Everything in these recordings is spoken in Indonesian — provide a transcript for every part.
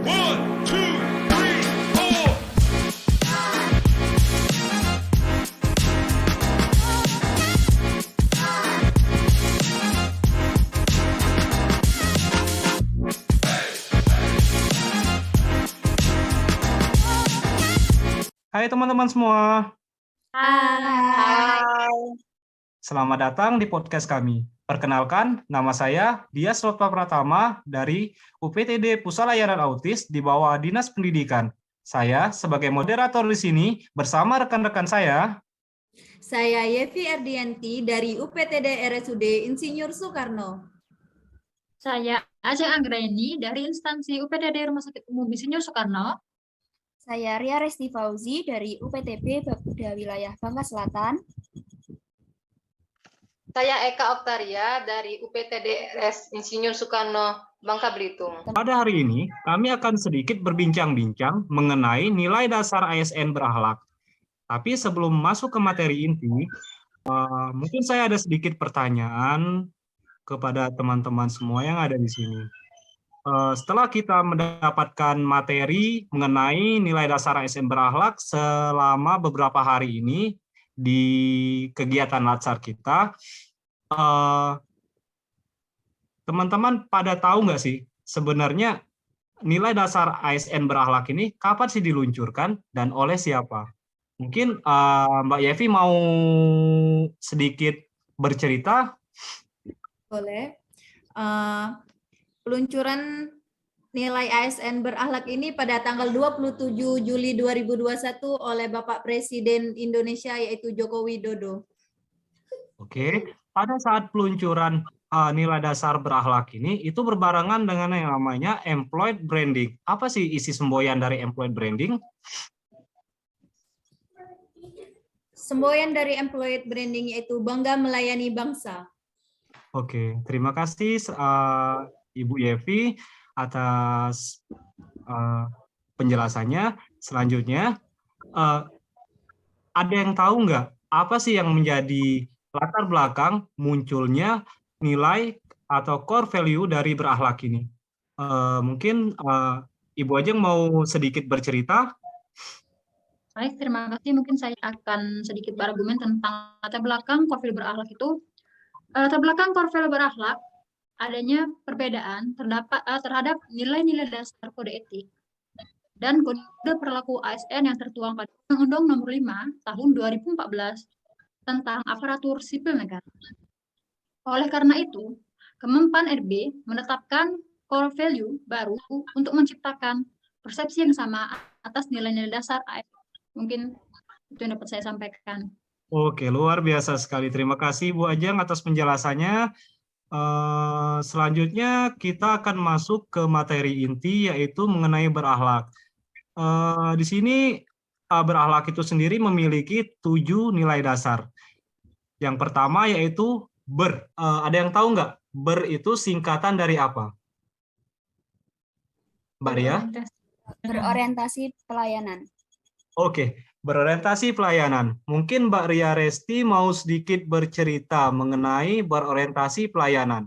One, two, three, four. Hai teman-teman semua, Hai. selamat datang di podcast kami. Perkenalkan, nama saya Dias Lotpa Pratama dari UPTD Pusat Layanan Autis di bawah Dinas Pendidikan. Saya sebagai moderator di sini bersama rekan-rekan saya. Saya Yevi Ardianti dari UPTD RSUD Insinyur Soekarno. Saya Ajeng Anggraini dari instansi UPTD Rumah Sakit Umum Insinyur Soekarno. Saya Ria Resti Fauzi dari UPTB Bapeda Wilayah Bangka Selatan. Saya Eka Oktaria dari UPTD RS Insinyur Soekarno, Bangka Belitung. Pada hari ini, kami akan sedikit berbincang-bincang mengenai nilai dasar ASN berakhlak. Tapi sebelum masuk ke materi inti, mungkin saya ada sedikit pertanyaan kepada teman-teman semua yang ada di sini. Setelah kita mendapatkan materi mengenai nilai dasar ASN berakhlak selama beberapa hari ini di kegiatan latsar kita, teman-teman pada tahu nggak sih sebenarnya nilai dasar ASN berakhlak ini kapan sih diluncurkan dan oleh siapa? Mungkin Mbak Yevi mau sedikit bercerita. Boleh. Peluncuran nilai ASN berakhlak ini pada tanggal 27 Juli 2021 oleh Bapak Presiden Indonesia yaitu Joko Widodo. Oke, pada saat peluncuran nilai dasar berakhlak ini itu berbarengan dengan yang namanya employed branding. Apa sih isi semboyan dari employed branding? Semboyan dari employed branding yaitu bangga melayani bangsa. Oke, terima kasih Ibu Yevi atas penjelasannya. Selanjutnya, ada yang tahu nggak apa sih yang menjadi latar belakang munculnya nilai atau core value dari berakhlak ini? Mungkin Ibu Ajeng mau sedikit bercerita. Baik, terima kasih. Mungkin saya akan sedikit berargumen tentang latar belakang core value berakhlak itu. Latar belakang core value berakhlak adanya perbedaan terhadap nilai-nilai dasar kode etik dan kode perilaku ASN yang tertuang pada Undang-Undang Nomor 5 Tahun 2014 tentang aparatur sipil negara. Oleh karena itu, Kemenpan RB menetapkan core value baru untuk menciptakan persepsi yang sama atas nilai-nilai dasar ASN. Mungkin itu yang dapat saya sampaikan. Oke, luar biasa sekali. Terima kasih Bu Ajeng atas penjelasannya. Selanjutnya kita akan masuk ke materi inti yaitu mengenai berakhlak. Di sini berakhlak itu sendiri memiliki 7 nilai dasar. Yang pertama yaitu BER. Ada yang tahu nggak BER itu singkatan dari apa? Mbak Ria? Berorientasi pelayanan. Oke, berorientasi pelayanan. Mungkin Mbak Ria Resti mau sedikit bercerita mengenai berorientasi pelayanan.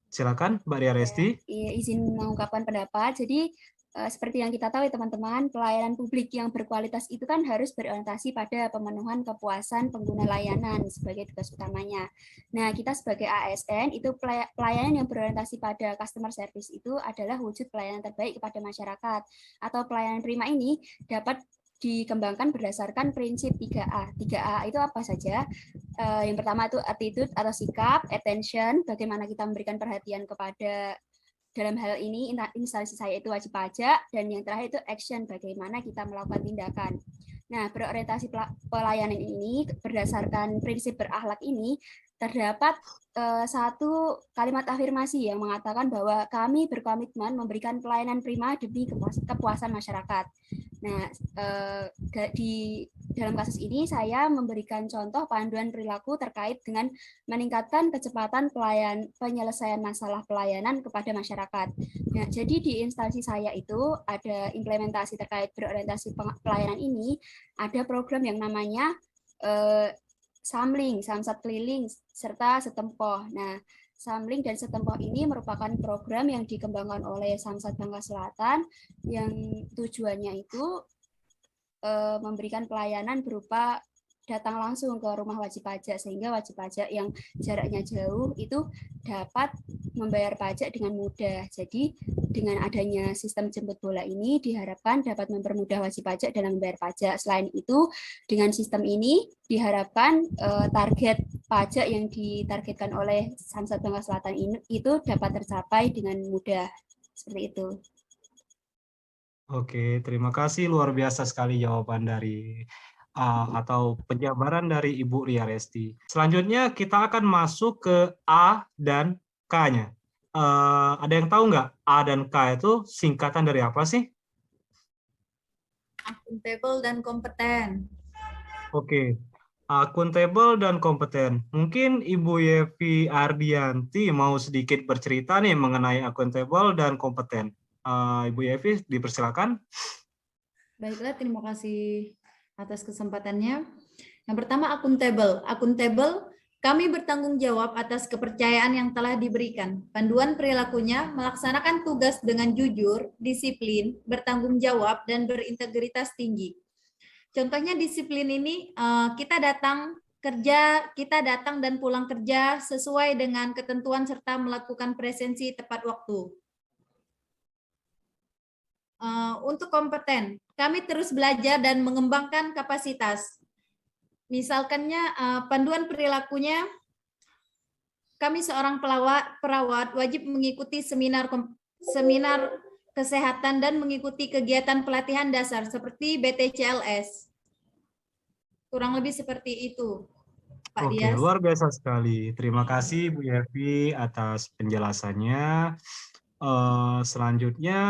Silakan Mbak Ria Resti. Izin mengungkapkan pendapat. Jadi seperti yang kita tahu ya teman-teman, pelayanan publik yang berkualitas itu kan harus berorientasi pada pemenuhan kepuasan pengguna layanan sebagai tugas utamanya. Nah, kita sebagai ASN itu pelayanan yang berorientasi pada customer service itu adalah wujud pelayanan terbaik kepada masyarakat. Atau pelayanan prima ini dapat dikembangkan berdasarkan prinsip 3A. 3A itu apa saja? Yang pertama itu attitude atau sikap, attention, bagaimana kita memberikan perhatian kepada dalam hal ini instansi saya itu wajib pajak, dan yang terakhir itu action, bagaimana kita melakukan tindakan. Nah, berorientasi pelayanan ini berdasarkan prinsip berakhlak ini terdapat satu kalimat afirmasi yang mengatakan bahwa kami berkomitmen memberikan pelayanan prima demi kepuasan masyarakat. Nah, di dalam kasus ini saya memberikan contoh panduan perilaku terkait dengan meningkatkan kecepatan penyelesaian masalah pelayanan kepada masyarakat. Nah, jadi di instansi saya itu ada implementasi terkait berorientasi pelayanan ini, ada program yang namanya Samling, Samsat Keliling, serta Setempoh. Nah, Samlink dan Setempat ini merupakan program yang dikembangkan oleh Samsat Bangka Selatan yang tujuannya itu memberikan pelayanan berupa datang langsung ke rumah wajib pajak, sehingga wajib pajak yang jaraknya jauh itu dapat membayar pajak dengan mudah. Jadi dengan adanya sistem jemput bola ini diharapkan dapat mempermudah wajib pajak dalam membayar pajak. Selain itu, dengan sistem ini diharapkan target pajak yang ditargetkan oleh Samsat Bangka Selatan ini itu dapat tercapai dengan mudah. Seperti itu. Oke, terima kasih, luar biasa sekali jawaban dari atau penjabaran dari Ibu Ria Resti. Selanjutnya kita akan masuk ke A dan K-nya. Ada yang tahu nggak A dan K itu singkatan dari apa sih? Akuntabel dan kompeten. Oke, akuntabel dan kompeten. Mungkin Ibu Yevi Ardianti mau sedikit bercerita nih mengenai akuntabel dan kompeten. Ibu Yevi, dipersilakan. Baiklah, terima kasih atas kesempatannya. Yang pertama, akuntabel. Akuntabel, kami bertanggung jawab atas kepercayaan yang telah diberikan. Panduan perilakunya melaksanakan tugas dengan jujur, disiplin, bertanggung jawab, dan berintegritas tinggi. Contohnya disiplin ini, kita datang dan pulang kerja sesuai dengan ketentuan serta melakukan presensi tepat waktu. Untuk kompeten, kami terus belajar dan mengembangkan kapasitas. Misalkannya panduan perilakunya, kami seorang perawat wajib mengikuti seminar kesehatan dan mengikuti kegiatan pelatihan dasar seperti BTCLS. Kurang lebih seperti itu, Pak Oke, Dias. luar biasa sekali. Terima kasih Bu Yevi atas penjelasannya. Selanjutnya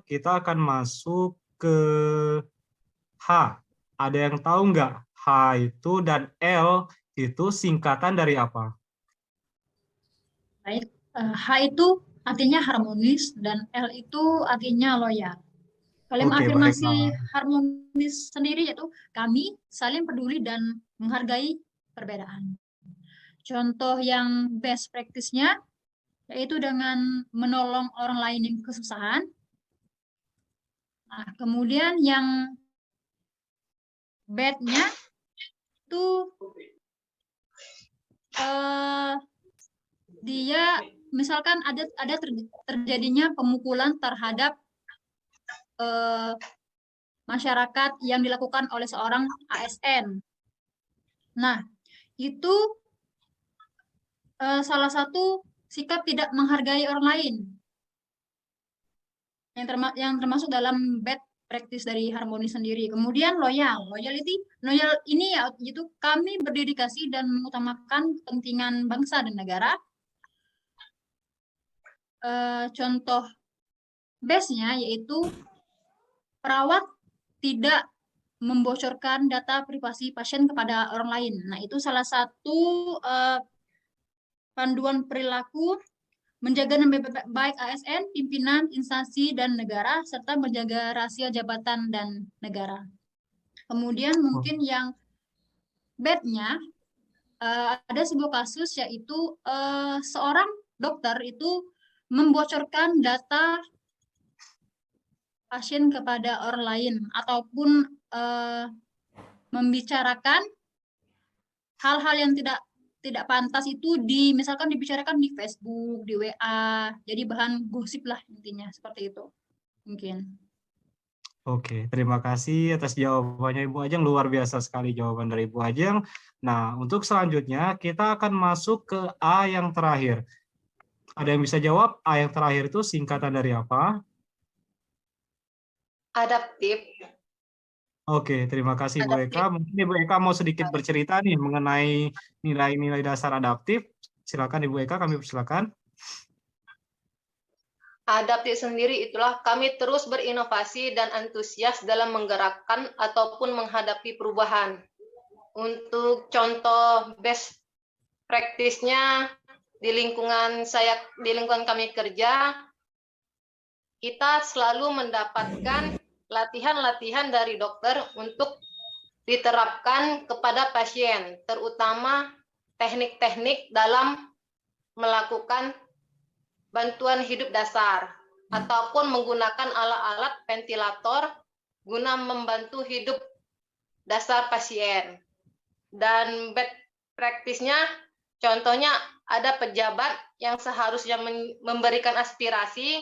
kita akan masuk ke H. Ada yang tahu nggak H itu dan L itu singkatan dari apa? Baik, H itu artinya harmonis dan L itu artinya loyal. Kalimat Oke, afirmasi baiklah. harmonis sendiri yaitu kami saling peduli dan menghargai perbedaan. Contoh yang best practice-nya yaitu dengan menolong orang lain yang kesusahan. Nah, kemudian yang bad-nya itu dia misalkan ada terjadinya pemukulan terhadap masyarakat yang dilakukan oleh seorang ASN. Nah, itu salah satu sikap tidak menghargai orang lain yang termasuk dalam bad practice dari harmoni sendiri. Kemudian loyal ini yaitu kami berdedikasi dan mengutamakan kepentingan bangsa dan negara. Contoh base-nya yaitu perawat tidak membocorkan data privasi pasien kepada orang lain. Nah, itu salah satu panduan perilaku menjaga nama baik ASN, pimpinan, instansi, dan negara, serta menjaga rahasia jabatan dan negara. Kemudian mungkin yang bad-nya, ada sebuah kasus yaitu seorang dokter itu membocorkan data pasien kepada orang lain, ataupun membicarakan hal-hal yang tidak pantas itu misalkan dibicarakan di Facebook, di WA, jadi bahan gosip lah intinya, seperti itu mungkin. Oke, terima kasih atas jawabannya Ibu Ajeng, luar biasa sekali jawaban dari Ibu Ajeng. Nah, untuk selanjutnya kita akan masuk ke A yang terakhir. Ada yang bisa jawab A yang terakhir itu singkatan dari apa? Adaptif. Oke, terima kasih Bu Eka. Mungkin Ibu Eka mau sedikit bercerita nih mengenai nilai-nilai dasar adaptif. Silakan Ibu Eka, kami persilakan. Adaptif sendiri itulah kami terus berinovasi dan antusias dalam menggerakkan ataupun menghadapi perubahan. Untuk contoh best practice-nya di lingkungan kami kerja, kita selalu mendapatkan latihan-latihan dari dokter untuk diterapkan kepada pasien, terutama teknik-teknik dalam melakukan bantuan hidup dasar ataupun menggunakan alat-alat ventilator guna membantu hidup dasar pasien. Dan bad practice-nya, contohnya ada pejabat yang seharusnya memberikan aspirasi,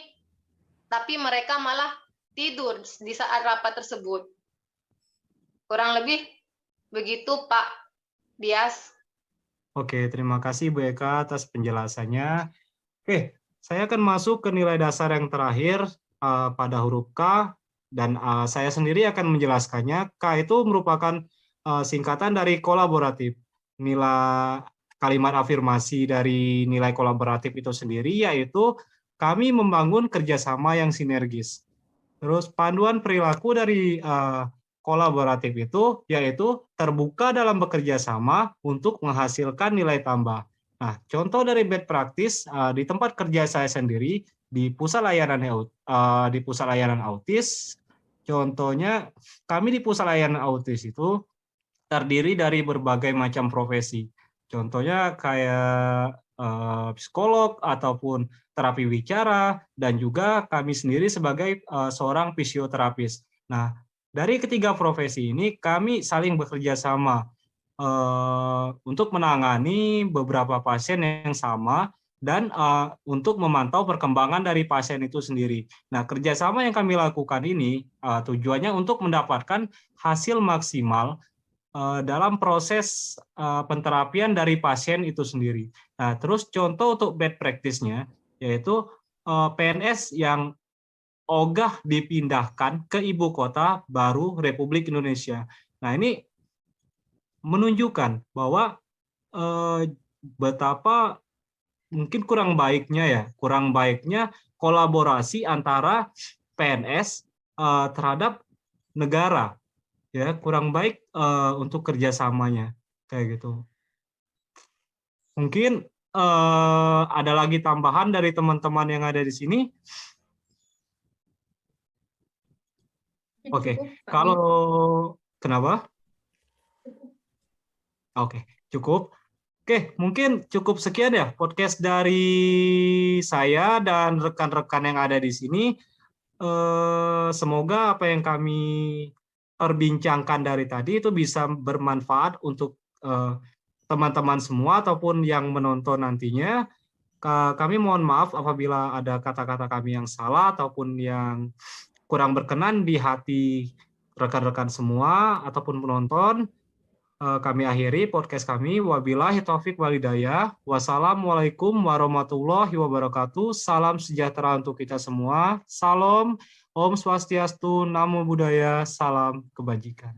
tapi mereka malah tidur di saat rapat tersebut. Kurang lebih begitu, Pak Dias. Oke, terima kasih Bu Eka atas penjelasannya. Oke, saya akan masuk ke nilai dasar yang terakhir pada huruf K, dan saya sendiri akan menjelaskannya. K itu merupakan singkatan dari kolaboratif. Nilai kalimat afirmasi dari nilai kolaboratif itu sendiri yaitu kami membangun kerjasama yang sinergis. Terus panduan perilaku dari kolaboratif itu yaitu terbuka dalam bekerja sama untuk menghasilkan nilai tambah. Nah, contoh dari best practice di tempat kerja saya sendiri di pusat layanan autis. Contohnya kami di pusat layanan autis itu terdiri dari berbagai macam profesi. Contohnya kayak psikolog ataupun terapi bicara, dan juga kami sendiri sebagai seorang fisioterapis. Nah, dari ketiga profesi ini kami saling bekerja sama untuk menangani beberapa pasien yang sama dan untuk memantau perkembangan dari pasien itu sendiri. Nah, kerjasama yang kami lakukan ini tujuannya untuk mendapatkan hasil maksimal dalam proses penterapian dari pasien itu sendiri. Nah, terus contoh untuk bad practice-nya yaitu PNS yang ogah dipindahkan ke ibu kota baru Republik Indonesia. Nah, ini menunjukkan bahwa betapa mungkin kurang baiknya kolaborasi antara PNS terhadap negara. Ya, kurang baik untuk kerjasamanya kayak gitu. Mungkin ada lagi tambahan dari teman-teman yang ada di sini. Oke, kalau kenapa? Oke, cukup. Oke, mungkin cukup sekian ya podcast dari saya dan rekan-rekan yang ada di sini. Semoga apa yang kami perbincangkan dari tadi itu bisa bermanfaat untuk teman-teman semua ataupun yang menonton nantinya. Kami mohon maaf apabila ada kata-kata kami yang salah ataupun yang kurang berkenan di hati rekan-rekan semua ataupun penonton. Kami akhiri podcast kami. Wabillahi taufik walhidayah. Wassalamualaikum warahmatullahi wabarakatuh. Salam sejahtera untuk kita semua. Salam, Om Swastiastu, Namo Buddhaya, salam kebajikan.